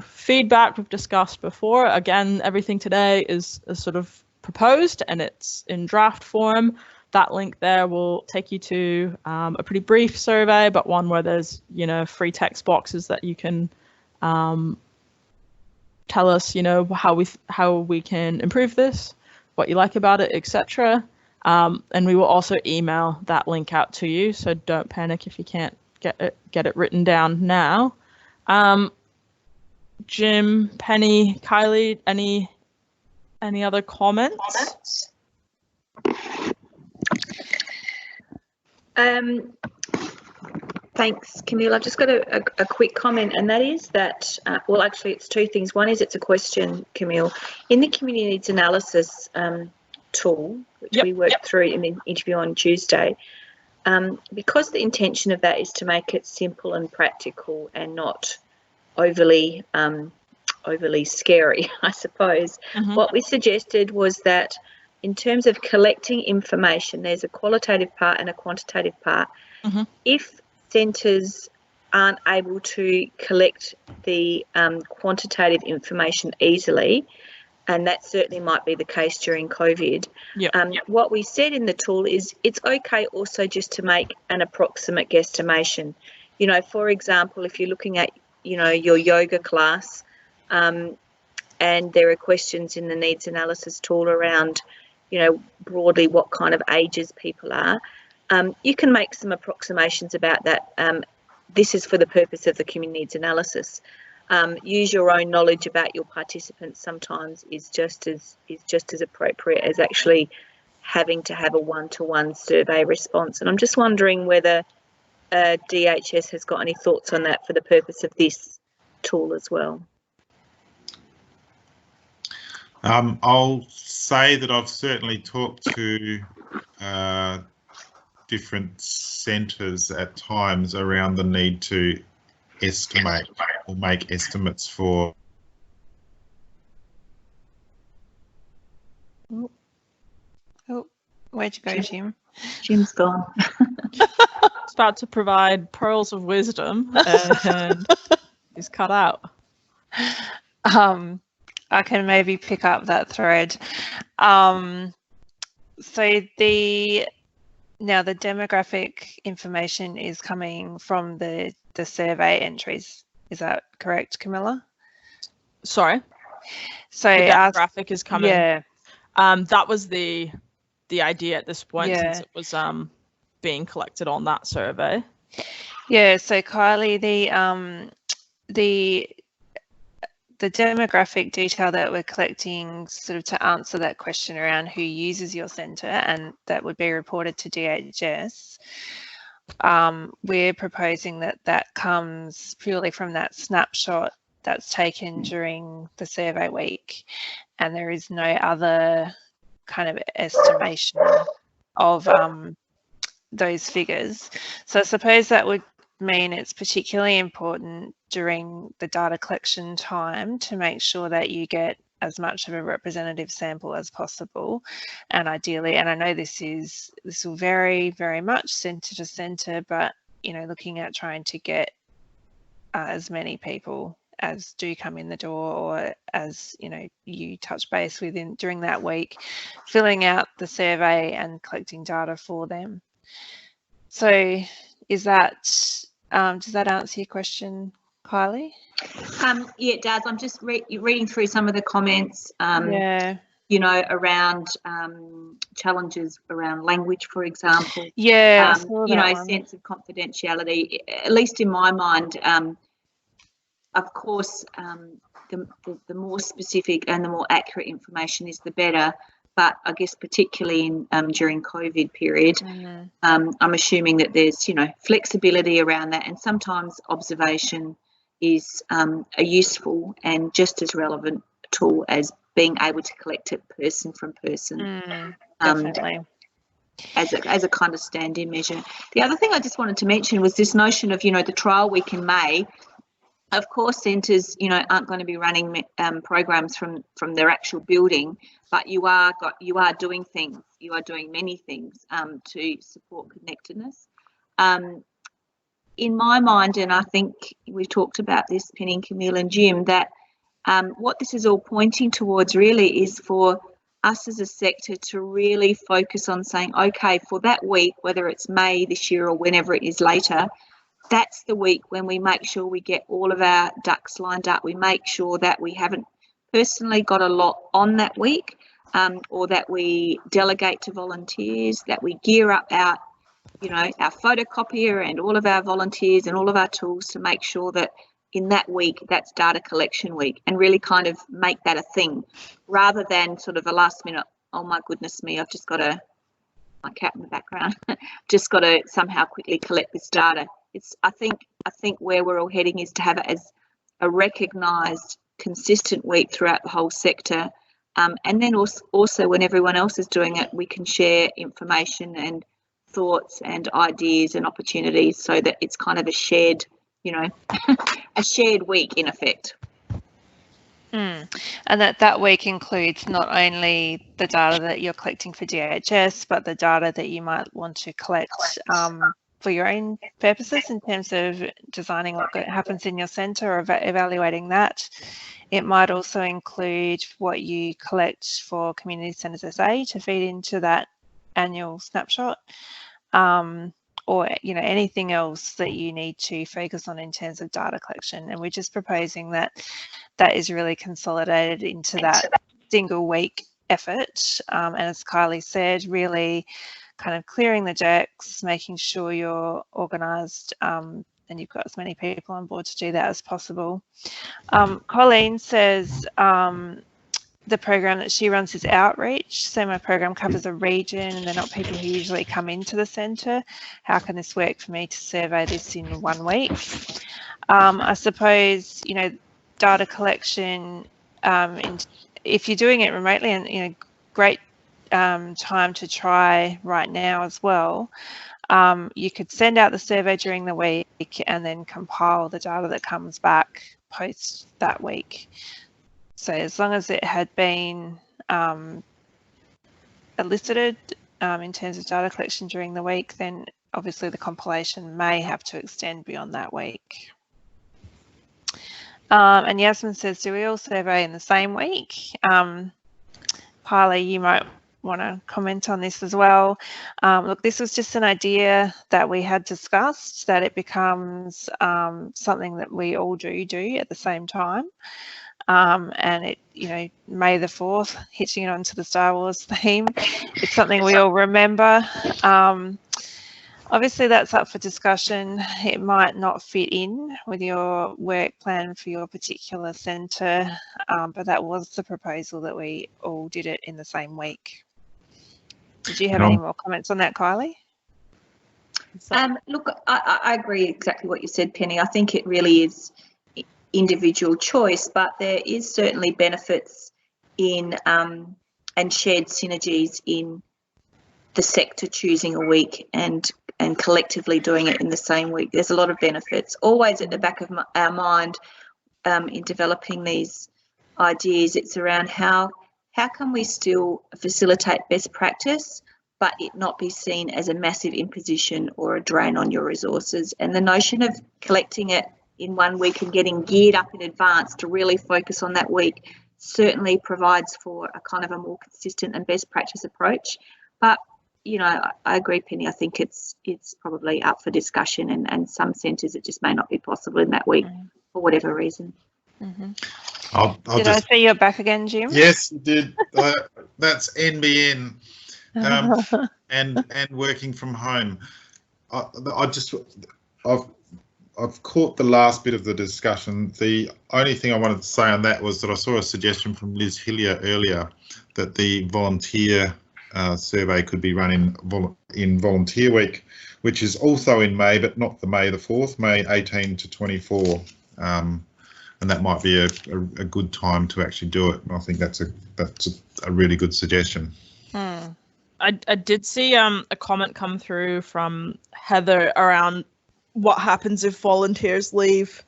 [SPEAKER 2] Feedback we've discussed before. Again, everything today is sort of proposed and it's in draft form. That link there will take you to a pretty brief survey, but one where there's, you know, free text boxes that you can tell us, you know, how we can improve this, what you like about it, etc. And we will also email that link out to you, so don't panic if you can't get it written down now. Jim, Penny, Kylie, any other comments?
[SPEAKER 4] Thanks, Camille. I've just got a quick comment, and that is that, well, actually, it's 2 things. One is it's a question, Camille. In the community needs analysis tool, which we worked through in the interview on Tuesday, because the intention of that is to make it simple and practical and not overly scary, I suppose. What we suggested was that in terms of collecting information, there's a qualitative part and a quantitative part. If centres aren't able to collect the quantitative information easily, and that certainly might be the case during COVID, what we said in the tool is it's okay also just to make an approximate guesstimation. You know, for example, if you're looking at, you know, your yoga class, and there are questions in the needs analysis tool around, you know, broadly what kind of ages people are, you can make some approximations about that. This is for the purpose of the community needs analysis. Use your own knowledge about your participants sometimes is just as appropriate as actually having to have a one-to-one survey response. And I'm just wondering whether DHS has got any thoughts on that for the purpose of this tool as well.
[SPEAKER 5] I'll say that I've certainly talked to different centres at times around the need to estimate or make estimates for.
[SPEAKER 1] Oh, where'd you go, Jim?
[SPEAKER 4] Jim's gone.
[SPEAKER 2] It's about to provide pearls of wisdom and he's cut out.
[SPEAKER 1] I can maybe pick up that thread. So the demographic information is coming from the survey entries. Is that correct, Camilla?
[SPEAKER 2] Sorry.
[SPEAKER 1] So
[SPEAKER 2] the demographic is coming.
[SPEAKER 1] Yeah.
[SPEAKER 2] That was the idea at this point, since it was being collected on that survey.
[SPEAKER 1] Yeah. So Kylie, the demographic detail that we're collecting sort of to answer that question around who uses your centre, and that would be reported to DHS. We're proposing that comes purely from that snapshot that's taken during the survey week, and there is no other kind of estimation of those figures. So I suppose that would mean it's particularly important during the data collection time to make sure that you get as much of a representative sample as possible, and ideally, and I know this will vary very much centre to centre, but you know, looking at trying to get as many people as do come in the door, or as you know, you touch base with during that week, filling out the survey and collecting data for them. So is that does that answer your question, Kylie?
[SPEAKER 4] Yeah, it does. I'm just reading through some of the comments.
[SPEAKER 1] Yeah.
[SPEAKER 4] You know, around challenges around language, for example.
[SPEAKER 1] Yeah.
[SPEAKER 4] You know, sense of confidentiality. At least in my mind, of course, the more specific and the more accurate information is the better. But I guess particularly in during COVID period, I'm assuming that there's, you know, flexibility around that, and sometimes observation is a useful and just as relevant tool as being able to collect it person from person.
[SPEAKER 1] Definitely.
[SPEAKER 4] As a kind of stand-in measure. The other thing I just wanted to mention was this notion of, you know, the trial week in May. Of course, centres, you know, aren't going to be running programs from their actual building, but you are doing things. You are doing many things to support connectedness. In my mind, and I think we've talked about this, Penny and Camilla and Jim, that what this is all pointing towards really is for us as a sector to really focus on saying, okay, for that week, whether it's May this year or whenever it is later, that's the week when we make sure we get all of our ducks lined up. We make sure that we haven't personally got a lot on that week, or that we delegate to volunteers, that we gear up our, you know, our photocopier and all of our volunteers and all of our tools to make sure that in that week, that's data collection week, and really kind of make that a thing, rather than sort of a last minute, oh my goodness me, I've just got my cat in the background, just got to somehow quickly collect this data. I think where we're all heading is to have it as a recognised, consistent week throughout the whole sector, and then also when everyone else is doing it, we can share information and thoughts and ideas and opportunities, so that it's kind of a shared, you know, a shared week in effect.
[SPEAKER 1] And that week includes not only the data that you're collecting for DHS, but the data that you might want to collect for your own purposes in terms of designing what happens in your centre or evaluating that. It might also include what you collect for Community Centres SA to feed into that annual snapshot, or you know, anything else that you need to focus on in terms of data collection. And we're just proposing that is really consolidated into that single week effort. And as Kylie said, really kind of clearing the decks, making sure you're organised, and you've got as many people on board to do that as possible. Colleen says the program that she runs is outreach. So my program covers a region and they're not people who usually come into the centre. How can this work for me to survey this in 1 week? I suppose, you know, data collection, if you're doing it remotely, and you know, great time to try right now as well. You could send out the survey during the week and then compile the data that comes back post that week. So as long as it had been elicited in terms of data collection during the week, then obviously the compilation may have to extend beyond that week. And Yasmin says, do we all survey in the same week? Kylie, you might want to comment on this as well. Look, this was just an idea that we had discussed, that it becomes something that we all do at the same time. And it, you know, May the 4th, hitching it onto the Star Wars theme, it's something we all remember. Obviously that's up for discussion. It might not fit in with your work plan for your particular centre, but that was the proposal, that we all did it in the same week. Did you have any more comments on that, Kylie?
[SPEAKER 4] Look, I agree exactly what you said, Penny. I think it really is individual choice, but there is certainly benefits in and shared synergies in the sector choosing a week and and collectively doing it in the same week. There's a lot of benefits. Always at the back of our mind in developing these ideas, it's around how can we still facilitate best practice, but it not be seen as a massive imposition or a drain on your resources. And the notion of collecting it in 1 week and getting geared up in advance to really focus on that week certainly provides for a kind of a more consistent and best practice approach. But, you know, I agree, Penny. I think it's probably up for discussion, and some centres it just may not be possible in that week for whatever reason.
[SPEAKER 1] Mm-hmm. Did I see you're back again, Jim?
[SPEAKER 5] Yes, you did. That's NBN and working from home. I've caught the last bit of the discussion. The only thing I wanted to say on that was that I saw a suggestion from Liz Hillier earlier that the volunteer survey could be run in Volunteer Week, which is also in May, but not the May the 4th, May 18 to 24. And that might be a good time to actually do it. And I think that's a really good suggestion.
[SPEAKER 2] I did see a comment come through from Heather around what happens if volunteers leave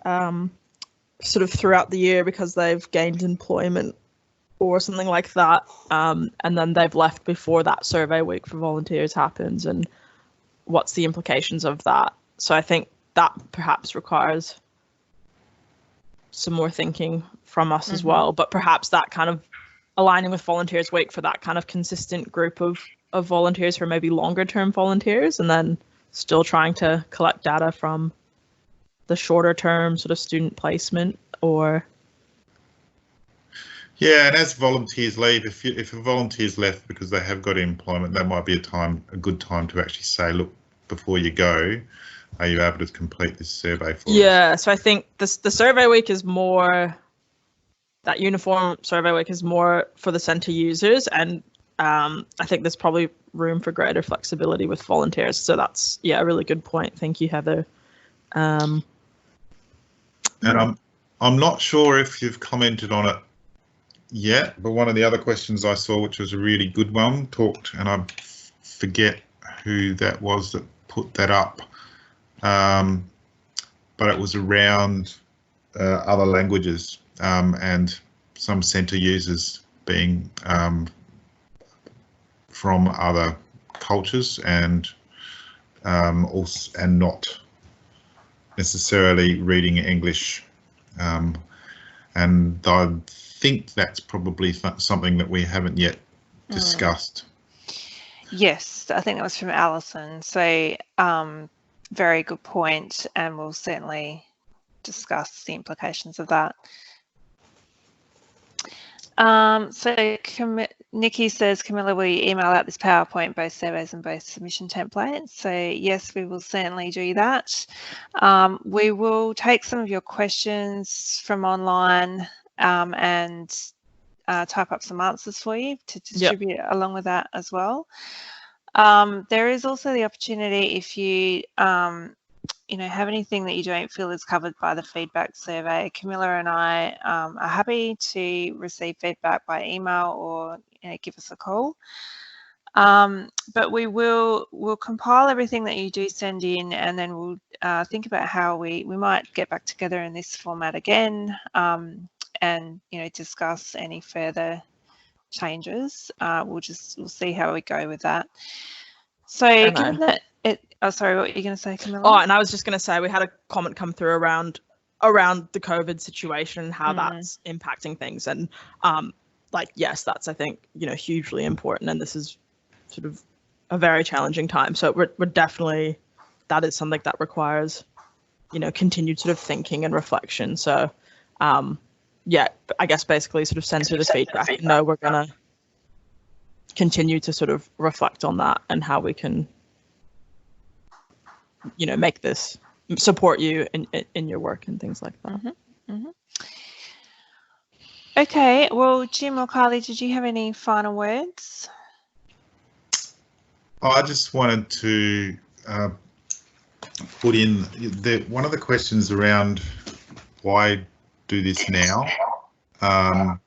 [SPEAKER 2] sort of throughout the year because they've gained employment or something like that, and then they've left before that survey week for volunteers happens, and what's the implications of that. So I think that perhaps requires some more thinking from us as well, but perhaps that kind of aligning with Volunteers Week for that kind of consistent group of volunteers who are maybe longer term volunteers, and then still trying to collect data from the shorter term sort of student placement. Or
[SPEAKER 5] yeah, and as volunteers leave, if a volunteer's left because they have got employment, that might be a good time to actually say, look, before you go, are you able to complete this survey for us?
[SPEAKER 2] Yeah, so I think the survey week is more, that uniform survey week is more for the centre users, and I think there's probably room for greater flexibility with volunteers. So that's, yeah, a really good point. Thank you, Heather.
[SPEAKER 5] And I'm not sure if you've commented on it yet, but one of the other questions I saw, which was a really good one, and I forget who that was that put that up, but it was around other languages and some centre users being from other cultures and also, and not necessarily reading English, and I think that's probably something that we haven't yet discussed.
[SPEAKER 1] Yes, I think that was from Alison. So very good point, and we'll certainly discuss the implications of that. So Nikki says, Camilla, will you email out this PowerPoint, both surveys and both submission templates? So yes, we will certainly do that. We will take some of your questions from online and type up some answers for you to distribute along with that as well. There is also the opportunity, if you have anything that you don't feel is covered by the feedback survey, Camilla and I are happy to receive feedback by email or give us a call. But we'll compile everything that you do send in, and then we'll think about how we might get back together in this format again, and discuss any further changes. We'll see how we go with that. So given that sorry, what were you going to say, Camilla?
[SPEAKER 2] Oh, and I was just going to say we had a comment come through around the COVID situation and how that's impacting things, and yes, that's, I think, hugely important, and this is sort of a very challenging time. So we're definitely, that is something that requires continued sort of thinking and reflection. So yeah, I guess basically sort of send through the feedback. No, we're going to continue to sort of reflect on that and how we can make this support you in your work and things like that.
[SPEAKER 1] Okay, well, Jim or Kylie, did you have any final words?
[SPEAKER 5] I just wanted to put in one of the questions around why do this now, and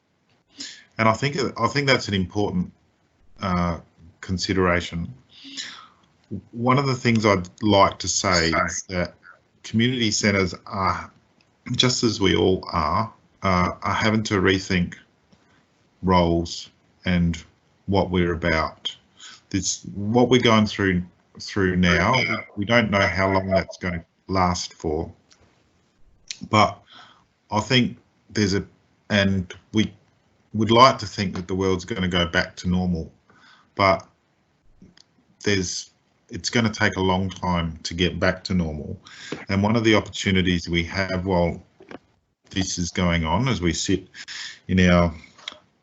[SPEAKER 5] I think that's an important consideration. one of the things I'd like to say is that community centres are, just as we all are having to rethink roles and what we're about. This, what we're going through now, we don't know how long that's going to last for, but I think there's and we would like to think that the world's going to go back to normal, but it's going to take a long time to get back to normal. And one of the opportunities we have while this is going on, as we sit in our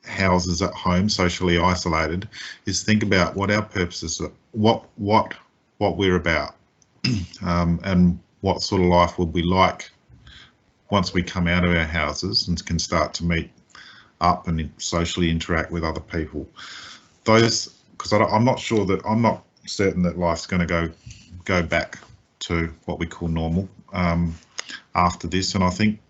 [SPEAKER 5] houses at home, socially isolated, is think about what our purposes are, what we're about, and what sort of life would we like once we come out of our houses and can start to meet up and socially interact with other people. Those, because I'm not certain that life's going to go back to what we call normal after this, and I think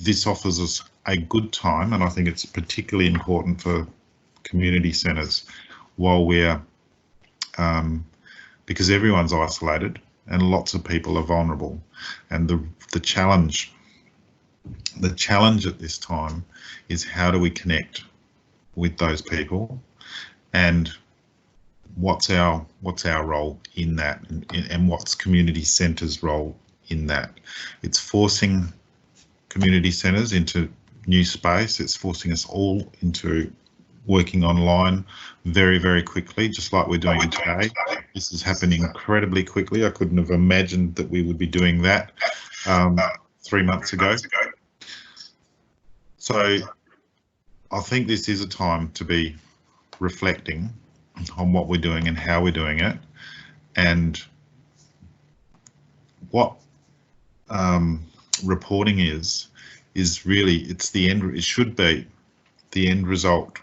[SPEAKER 5] this offers us a good time, and I think it's particularly important for community centres while we're because everyone's isolated and lots of people are vulnerable, and the challenge at this time is how do we connect with those people, and what's our role in that, and what's community centres' role in that. It's forcing community centres into new space. It's forcing us all into working online very, very quickly, just like we're doing today. This is happening incredibly quickly. I couldn't have imagined that we would be doing that 3 months ago. So I think this is a time to be reflecting on what we're doing and how we're doing it, and what reporting is really, it's the end. It should be the end result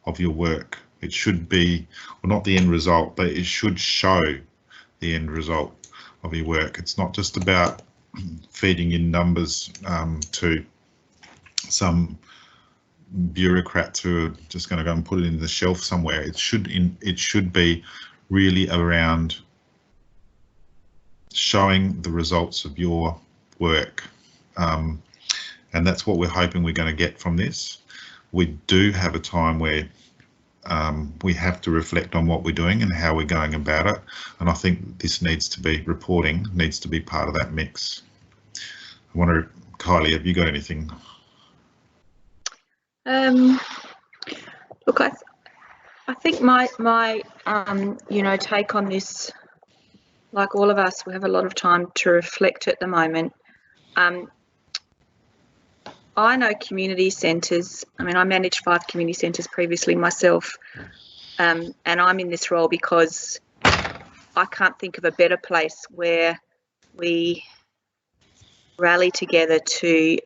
[SPEAKER 5] of your work. It should be, well, not the end result, but it should show the end result of your work. It's not just about feeding in numbers to some bureaucrats who are just going to go and put it in the shelf somewhere. It should be really around showing the results of your work, and that's what we're hoping we're going to get from this. We do have a time where we have to reflect on what we're doing and how we're going about it, and I think this reporting needs to be part of that mix. I wonder, Kylie, have you got anything?
[SPEAKER 4] Look, I think my take on this, like all of us, we have a lot of time to reflect at the moment. I know community centres. I mean, I managed 5 community centres previously myself, and I'm in this role because I can't think of a better place where we rally together to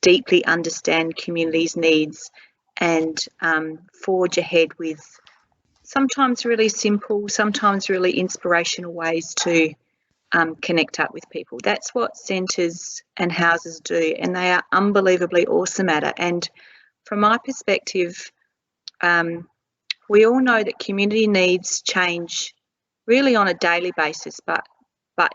[SPEAKER 4] deeply understand communities' needs and forge ahead with sometimes really simple, sometimes really inspirational ways to connect up with people. That's what centres and houses do, and they are unbelievably awesome at it. And from my perspective, we all know that community needs change really on a daily basis, but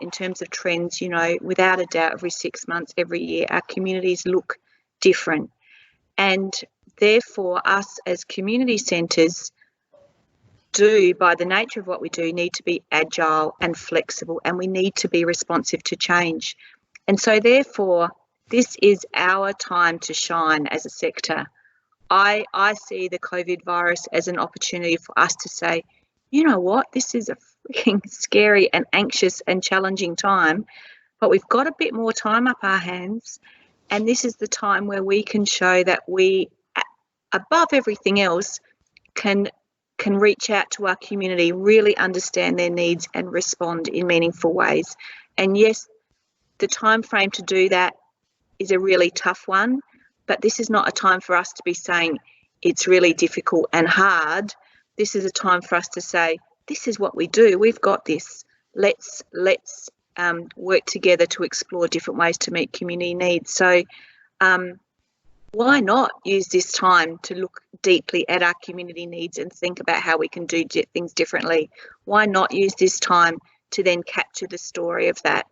[SPEAKER 4] in terms of trends, without a doubt, every 6 months, every year, our communities look different. And therefore, us as community centres do, by the nature of what we do, need to be agile and flexible, and we need to be responsive to change. And so therefore, this is our time to shine as a sector. I see the COVID virus as an opportunity for us to say, you know what, this is a freaking scary and anxious and challenging time, but we've got a bit more time up our hands, and this is the time where we can show that we, above everything else, can reach out to our community, really understand their needs and respond in meaningful ways. And yes, the time frame to do that is a really tough one, but this is not a time for us to be saying it's really difficult and hard. This is a time for us to say, this is what we do, we've got this. Let's work together to explore different ways to meet community needs. So why not use this time to look deeply at our community needs and think about how we can do things differently? Why not use this time to then capture the story of that?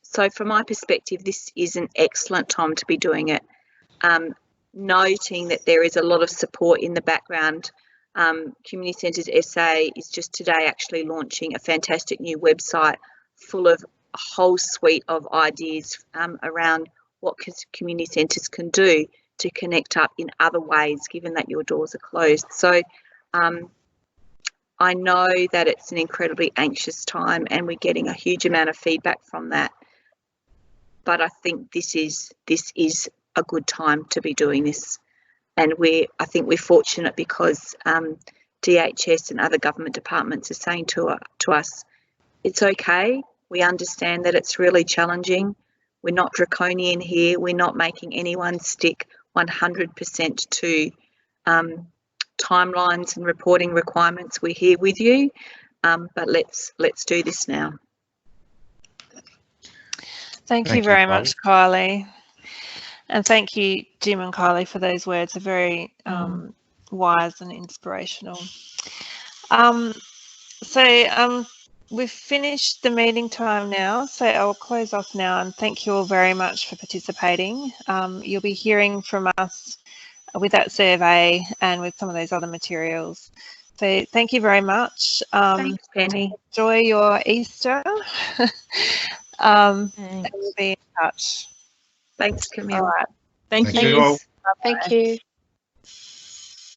[SPEAKER 4] So from my perspective, this is an excellent time to be doing it. Noting that there is a lot of support in the background. Community Centres SA is just today actually launching a fantastic new website full of a whole suite of ideas around what community centres can do to connect up in other ways, given that your doors are closed. So I know that it's an incredibly anxious time and we're getting a huge amount of feedback from that. But I think this is a good time to be doing this. And I think we're fortunate because DHS and other government departments are saying to us, it's okay. We understand that it's really challenging. We're not draconian here. We're not making anyone stick 100% to timelines and reporting requirements. We're here with you, but let's do this now.
[SPEAKER 1] Thank you very much, Kylie. And thank you, Jim and Kylie, for those words. They're very wise and inspirational. We've finished the meeting time now, so I'll close off now and thank you all very much for participating. You'll be hearing from us with that survey and with some of those other materials. So thank you very much.
[SPEAKER 4] Thanks, Penny.
[SPEAKER 1] Enjoy your Easter. And we'll be in touch.
[SPEAKER 4] Thanks, Camilla.
[SPEAKER 1] All right.
[SPEAKER 2] Thank you.
[SPEAKER 5] You all.
[SPEAKER 1] Thank you.